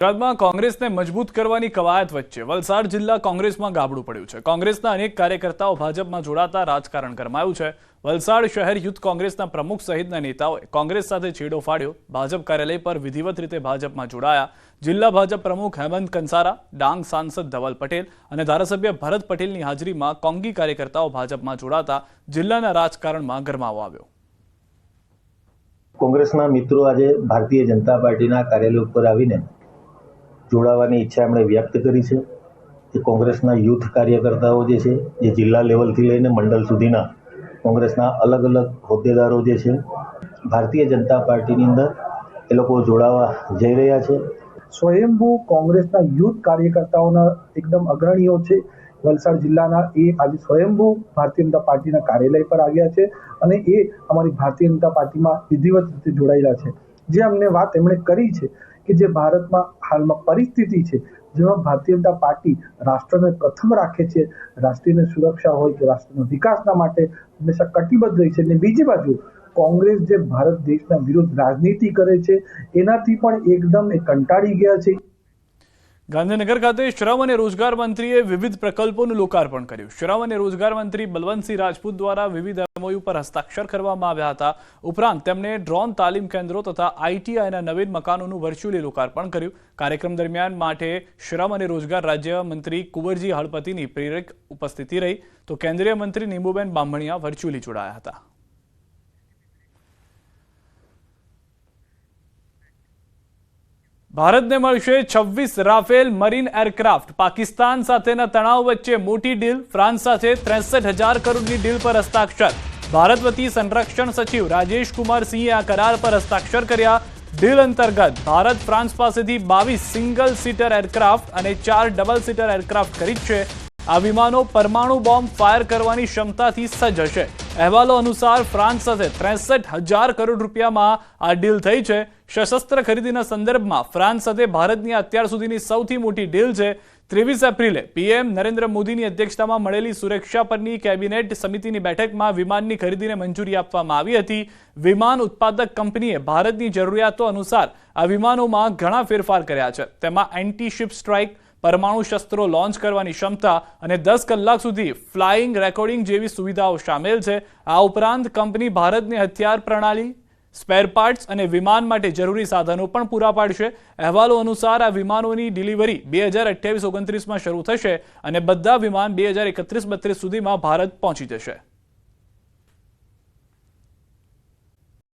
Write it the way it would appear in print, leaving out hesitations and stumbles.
ગુજરાતમાં કોંગ્રેસને મજબૂત કરવાની કવાયત વચ્ચે વલસાડ જિલ્લા કોંગ્રેસમાં ગાબડું પડ્યું છે। કોંગ્રેસના અનેક કાર્યકર્તાઓ ભાજપમાં જોડાતા રાજકારણ ગરમાયું છે। વલસાડ શહેર યુથ કોંગ્રેસના પ્રમુખ સહિતના નેતાઓએ કોંગ્રેસ સાથે છેડો ફાડ્યો। ભાજપ કાર્યાલય પર વિધિવત રીતે ભાજપમાં જોડાયા। જિલ્લા ભાજપ પ્રમુખ હેમંત કંસારા, ડાંગ સાંસદ ધવલ પટેલ અને ધારાસભ્ય ભરત પટેલની હાજરીમાં કોંગી કાર્યકર્તાઓ ભાજપમાં જોડાતા જિલ્લાના રાજકારણમાં ગરમાવો આવ્યો। કોંગ્રેસના મિત્રો આજે ભારતીય જનતા પાર્ટીના કાર્યાલય ઉપર આવીને જોડાવાની ઈચ્છા એમણે વ્યક્ત કરી છે। કે કોંગ્રેસના યુથ કાર્યકર્તાઓ જે છે જે જિલ્લા લેવલથી લઈને મંડળ સુધીના કોંગ્રેસના અલગ અલગ હોદ્દેદારો જે છે ભારતીય જનતા પાર્ટીની અંદર એ લોકો જોડાવા જઈ રહ્યા છે। સ્વયંભૂ કોંગ્રેસના યુથ કાર્યકર્તાઓના એકદમ અગ્રણીઓ છે વલસાડ જિલ્લાના, એ આજે સ્વયંભૂ ભારતીય જનતા પાર્ટીના કાર્યાલય પર આવ્યા છે અને એ અમારી ભારતીય જનતા પાર્ટીમાં વિધિવત રીતે જોડાયેલા છે। જે અમને વાત એમણે કરી છે કે જે ભારતમાં હાલમાં પરિસ્થિતિ છે જેમાં ભારતીય જનતા પાર્ટી રાષ્ટ્રને પ્રથમ રાખે છે, રાષ્ટ્રીય સુરક્ષા હોય કે રાષ્ટ્રના વિકાસના માટે હંમેશા કટિબદ્ધ રહી છે। અને બીજી બાજુ કોંગ્રેસ જે ભારત દેશના વિરુદ્ધ રાજનીતિ કરે છે એનાથી પણ એકદમ એ કંટાળી ગયા છે। ગાંધીનગર ખાતે શ્રમ અને રોજગાર મંત્રીએ વિવિધ પ્રકલ્પોનું લોકાર્પણ કર્યું। શ્રમ અને રોજગાર મંત્રી બલવંતસિંહ રાજપૂત દ્વારા વિવિધ એમઓયુ પર હસ્તાક્ષર કરવામાં આવ્યા હતા। ઉપરાંત તેમણે ડ્રોન તાલીમ કેન્દ્રો તથા આઈટીઆઈના નવીન મકાનોનું વર્ચ્યુઅલી લોકાર્પણ કર્યું। કાર્યક્રમ દરમિયાન માટે શ્રમ અને રોજગાર રાજ્ય મંત્રી કુંવરજી હળપતિની પ્રેરક ઉપસ્થિતિ રહી, તો કેન્દ્રીય મંત્રી નીમુબેન બામણિયા વર્ચ્યુઅલી જોડાયા હતા। ભારતને મળશે 26 રાફેલ મરીન એરક્રાફ્ટ। પાકિસ્તાન સાથેના તણાવ વચ્ચે મોટી ડીલ, ફ્રાન્સ સાથે 63,000 કરોડની ડીલ પર હસ્તાક્ષર। ભારત વતી સંરક્ષણ સચિવ રાજેશ કુમાર સિંહે આ કરાર પર હસ્તાક્ષર કર્યા। ડીલ અંતર્ગત ભારત ફ્રાન્સ પાસેથી 22 સિંગલ સીટર એરક્રાફ્ટ અને 4 ડબલ સીટર એરક્રાફ્ટ ખરીદશે। આ વિમાનો પરમાણુ બોમ્બ ફાયર કરવાની ક્ષમતાથી સજ્જ હશે। અહેવાલો અનુસાર ફ્રાન્સ સાથે 63,000 કરોડ રૂપિયામાં આ ડીલ થઈ છે। સશસ્ત્ર ખરીદીના સંદર્ભમાં ફ્રાન્સ સાથે ભારતની અત્યાર સુધીની સૌથી મોટી ડીલ છે। 23 એપ્રિલે પીએમ નરેન્દ્ર મોદીની અધ્યક્ષતામાં મળેલી સુરક્ષા પરની કેબિનેટ સમિતિની બેઠકમાં વિમાનની ખરીદીને મંજૂરી આપવામાં આવી હતી। વિમાન ઉત્પાદક કંપનીએ ભારતની જરૂરિયાતો અનુસાર આ વિમાનોમાં ઘણા ફેરફાર કર્યા છે। તેમાં એન્ટી શિપ સ્ટ્રાઇક, પરમાણુ શસ્ત્રો લોન્ચ કરવાની ક્ષમતા અને 10 કલાક સુધી ફ્લાઇંગ રેકોર્ડિંગ જેવી સુવિધાઓ સામેલ છે। આ ઉપરાંત કંપની ભારતની હથિયાર પ્રણાલી, સ્પેર પાર્ટ્સ અને વિમાન માટે જરૂરી સાધનો પણ પૂરા પાડશે। અહેવાલો અનુસાર આ વિમાનોની ડિલિવરી 2028-29માં શરૂ થશે અને બધા વિમાન 2031-32 સુધીમાં ભારત પહોંચી જશે।